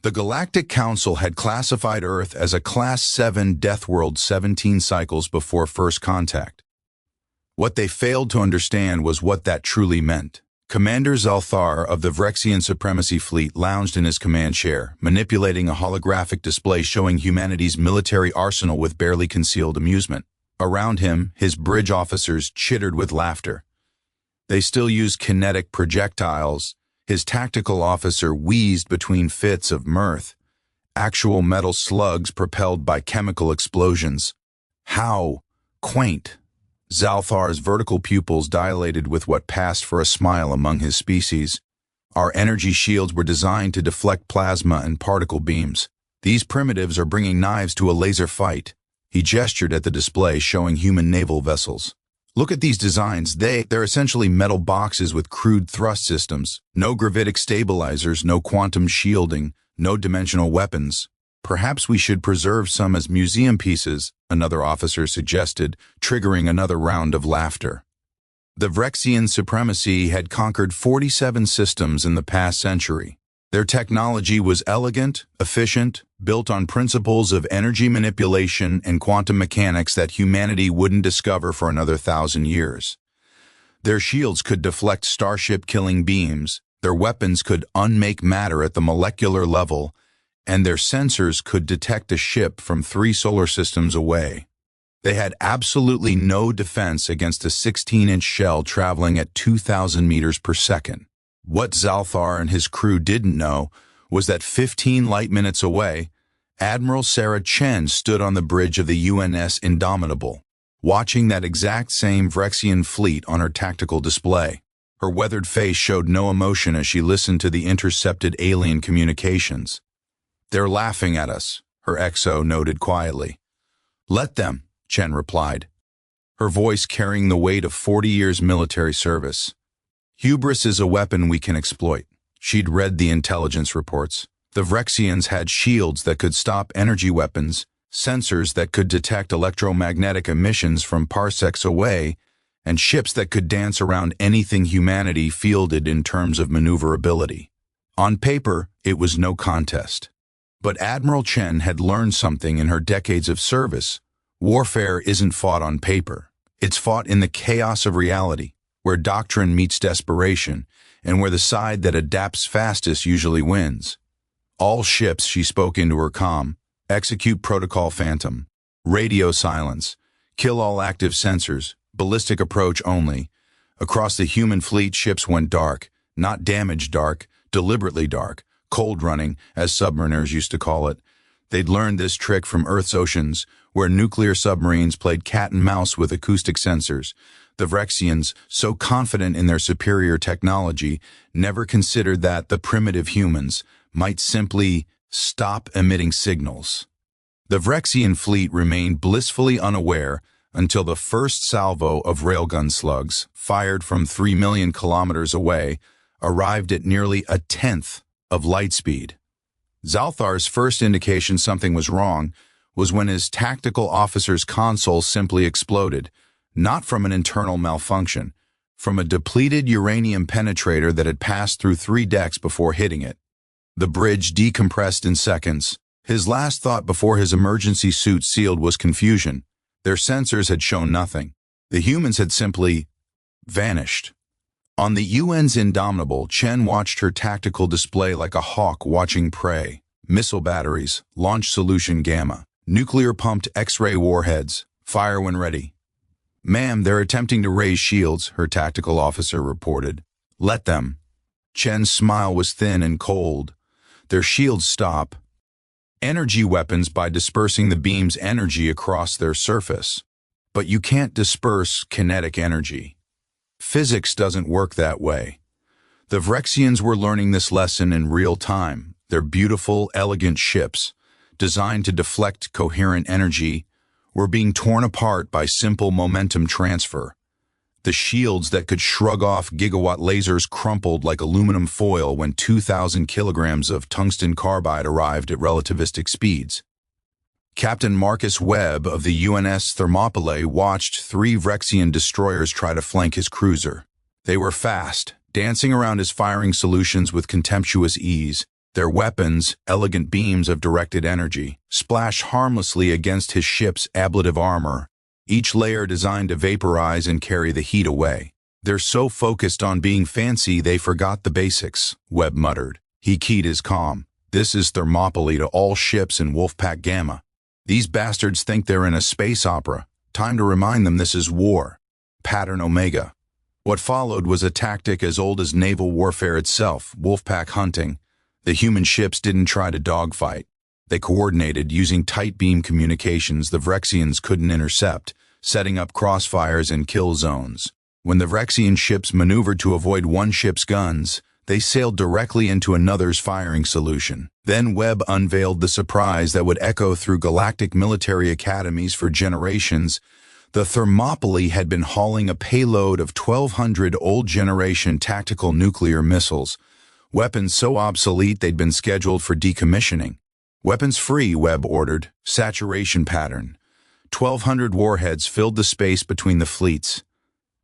The Galactic Council had classified Earth as a Class-7 Deathworld 17 cycles before first contact. What they failed to understand was what that truly meant. Commander Zal'thar of the Vrexian Supremacy fleet lounged in his command chair, manipulating a holographic display showing humanity's military arsenal with barely concealed amusement. Around him, his bridge officers chittered with laughter. They still used kinetic projectiles. His tactical officer wheezed between fits of mirth. Actual metal slugs propelled by chemical explosions. How quaint! Zal'thar's vertical pupils dilated with what passed for a smile among his species. Our energy shields were designed to deflect plasma and particle beams. These primitives are bringing knives to a laser fight. He gestured at the display showing human naval vessels. Look at these designs. They're essentially metal boxes with crude thrust systems. No gravitic stabilizers, no quantum shielding, no dimensional weapons. Perhaps we should preserve some as museum pieces, another officer suggested, triggering another round of laughter. The Vrexian Supremacy had conquered 47 systems in the past century. Their technology was elegant, efficient, built on principles of energy manipulation and quantum mechanics that humanity wouldn't discover for another 1,000 years. Their shields could deflect starship-killing beams, their weapons could unmake matter at the molecular level, and their sensors could detect a ship from 3 solar systems away. They had absolutely no defense against a 16-inch shell traveling at 2,000 meters per second. What Zal'thar and his crew didn't know was that 15 light minutes away, Admiral Sarah Chen stood on the bridge of the UNS Indomitable, watching that exact same Vrexian fleet on her tactical display. Her weathered face showed no emotion as she listened to the intercepted alien communications. "They're laughing at us," her XO noted quietly. "Let them," Chen replied, her voice carrying the weight of 40 years military service. "Hubris is a weapon we can exploit." She'd read the intelligence reports. The Vrexians had shields that could stop energy weapons, sensors that could detect electromagnetic emissions from parsecs away, and ships that could dance around anything humanity fielded in terms of maneuverability. On paper, it was no contest. But Admiral Chen had learned something in her decades of service. Warfare isn't fought on paper. It's fought in the chaos of reality, where doctrine meets desperation, and where the side that adapts fastest usually wins. "All ships," she spoke into her comm, "execute Protocol Phantom. Radio silence. Kill all active sensors. Ballistic approach only." Across the human fleet, ships went dark. Not damaged dark, deliberately dark. Cold running, as submariners used to call it. They'd learned this trick from Earth's oceans, where nuclear submarines played cat and mouse with acoustic sensors. The Vrexians, so confident in their superior technology, never considered that the primitive humans might simply stop emitting signals. The Vrexian fleet remained blissfully unaware until the first salvo of railgun slugs, fired from 3 million kilometers away, arrived at nearly a tenth of light speed. Zal'thar's first indication something was wrong was when his tactical officer's console simply exploded, not from an internal malfunction, from a depleted uranium penetrator that had passed through 3 decks before hitting it. The bridge decompressed in seconds. His last thought before his emergency suit sealed was confusion. Their sensors had shown nothing. The humans had simply vanished. On the UN's Indomitable, Chen watched her tactical display like a hawk watching prey. Missile batteries, launch solution gamma, nuclear-pumped X-ray warheads, fire when ready. "Ma'am, they're attempting to raise shields," her tactical officer reported. "Let them." Chen's smile was thin and cold. "Their shields stop energy weapons by dispersing the beam's energy across their surface. But you can't disperse kinetic energy. Physics doesn't work that way." The Vrexians were learning this lesson in real time. Their beautiful, elegant ships, designed to deflect coherent energy, were being torn apart by simple momentum transfer. The shields that could shrug off gigawatt lasers crumpled like aluminum foil when 2,000 kilograms of tungsten carbide arrived at relativistic speeds. Captain Marcus Webb of the UNS Thermopylae watched 3 Vrexian destroyers try to flank his cruiser. They were fast, dancing around his firing solutions with contemptuous ease. Their weapons, elegant beams of directed energy, splashed harmlessly against his ship's ablative armor, each layer designed to vaporize and carry the heat away. "They're so focused on being fancy they forgot the basics," Webb muttered. He keyed his comm. "This is Thermopylae to all ships in Wolfpack Gamma. These bastards think they're in a space opera. Time to remind them this is war." Pattern Omega. What followed was a tactic as old as naval warfare itself, Wolfpack hunting. The human ships didn't try to dogfight. They coordinated using tight beam communications the Vrexians couldn't intercept, setting up crossfires and kill zones. When the Vrexian ships maneuvered to avoid one ship's guns, they sailed directly into another's firing solution. Then Webb unveiled the surprise that would echo through galactic military academies for generations. The Thermopylae had been hauling a payload of 1,200 old-generation tactical nuclear missiles, weapons so obsolete they'd been scheduled for decommissioning. "Weapons free," Webb ordered. "Saturation pattern." 1,200 warheads filled the space between the fleets.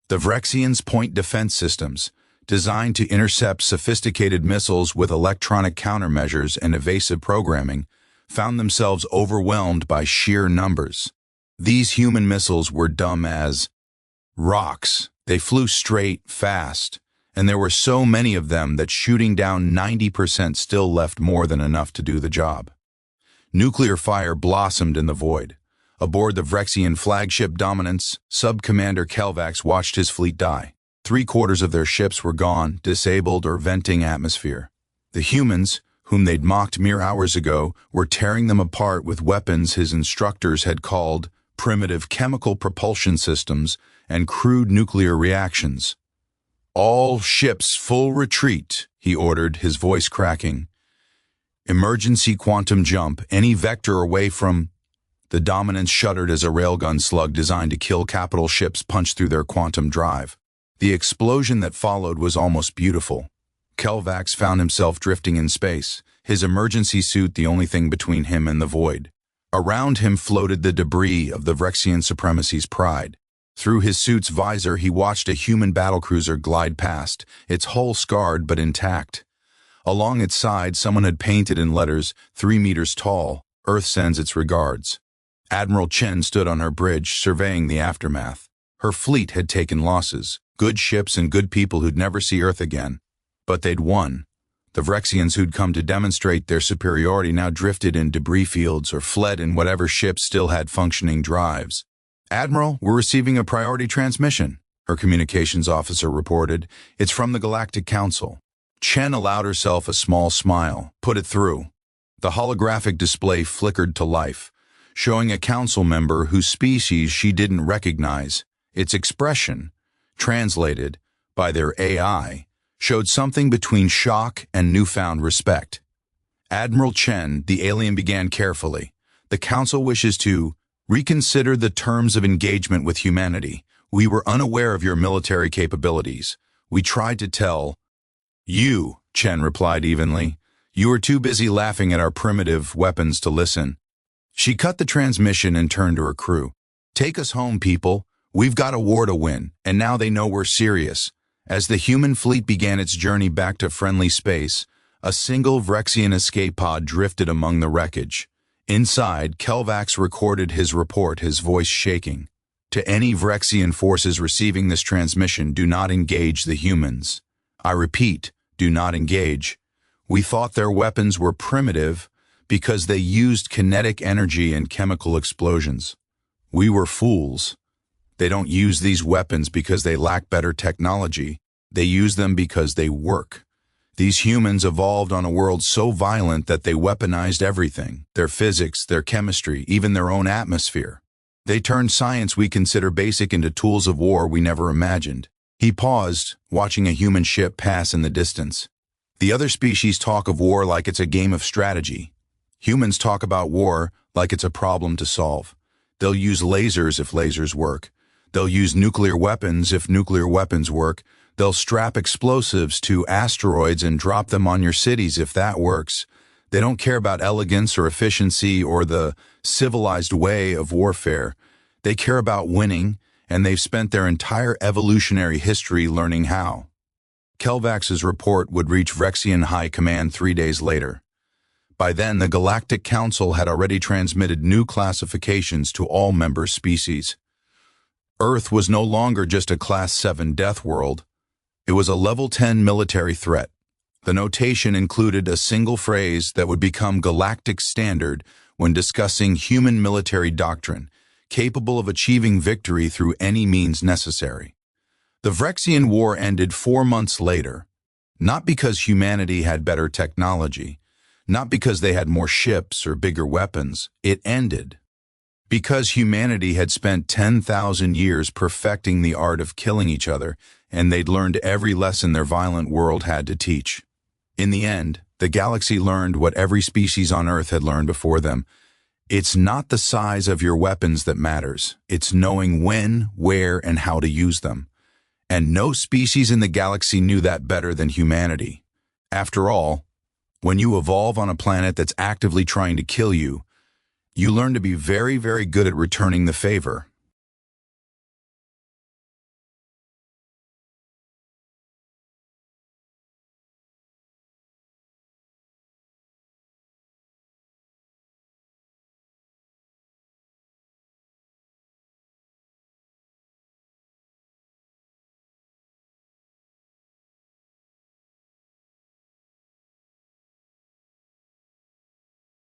The Vrexians' point defense systems, designed to intercept sophisticated missiles with electronic countermeasures and evasive programming, found themselves overwhelmed by sheer numbers. These human missiles were dumb as rocks. They flew straight, fast, and there were so many of them that shooting down 90% still left more than enough to do the job. Nuclear fire blossomed in the void. Aboard the Vrexian flagship Dominance, Sub-Commander Kelvax watched his fleet die. 3/4 of their ships were gone, disabled, or venting atmosphere. The humans, whom they'd mocked mere hours ago, were tearing them apart with weapons his instructors had called primitive chemical propulsion systems and crude nuclear reactions. "All ships full retreat," he ordered, his voice cracking. "Emergency quantum jump, any vector away from—" The Dominance shuddered as a railgun slug designed to kill capital ships punched through their quantum drive. The explosion that followed was almost beautiful. Kelvax found himself drifting in space, his emergency suit the only thing between him and the void. Around him floated the debris of the Vrexian Supremacy's pride. Through his suit's visor he watched a human battlecruiser glide past, its hull scarred but intact. Along its side someone had painted in letters 3 meters tall, "Earth sends its regards." Admiral Chen stood on her bridge, surveying the aftermath. Her fleet had taken losses, good ships and good people who'd never see Earth again. But they'd won. The Vrexians who'd come to demonstrate their superiority now drifted in debris fields or fled in whatever ships still had functioning drives. "Admiral, we're receiving a priority transmission," her communications officer reported. "It's from the Galactic Council." Chen allowed herself a small smile. "Put it through." The holographic display flickered to life, showing a council member whose species she didn't recognize. Its expression, translated by their AI, showed something between shock and newfound respect. "Admiral Chen," the alien began carefully, "the Council wishes to reconsider the terms of engagement with humanity. We were unaware of your military capabilities. We tried to tell—" "You," Chen replied evenly. "You were too busy laughing at our primitive weapons to listen." She cut the transmission and turned to her crew. "Take us home, people. We've got a war to win, and now they know we're serious." As the human fleet began its journey back to friendly space, a single Vrexian escape pod drifted among the wreckage. Inside, Kelvax recorded his report, his voice shaking. "To any Vrexian forces receiving this transmission, do not engage the humans. I repeat, do not engage. We thought their weapons were primitive because they used kinetic energy and chemical explosions. We were fools. They don't use these weapons because they lack better technology. They use them because they work. These humans evolved on a world so violent that they weaponized everything, their physics, their chemistry, even their own atmosphere. They turned science we consider basic into tools of war we never imagined." He paused, watching a human ship pass in the distance. "The other species talk of war like it's a game of strategy. Humans talk about war like it's a problem to solve. They'll use lasers if lasers work. They'll use nuclear weapons if nuclear weapons work. They'll strap explosives to asteroids and drop them on your cities if that works. They don't care about elegance or efficiency or the civilized way of warfare. They care about winning, and they've spent their entire evolutionary history learning how." Kelvax's report would reach Vrexian High Command 3 days later. By then, the Galactic Council had already transmitted new classifications to all member species. Earth was no longer just a Class 7 Deathworld. It was a Level 10 military threat. The notation included a single phrase that would become galactic standard when discussing human military doctrine, capable of achieving victory through any means necessary. The Vrexian War ended 4 months later, not because humanity had better technology, not because they had more ships or bigger weapons. It ended because humanity had spent 10,000 years perfecting the art of killing each other, and they'd learned every lesson their violent world had to teach. In the end, the galaxy learned what every species on Earth had learned before them. It's not the size of your weapons that matters. It's knowing when, where, and how to use them. And no species in the galaxy knew that better than humanity. After all, when you evolve on a planet that's actively trying to kill you, you learn to be very, very good at returning the favor.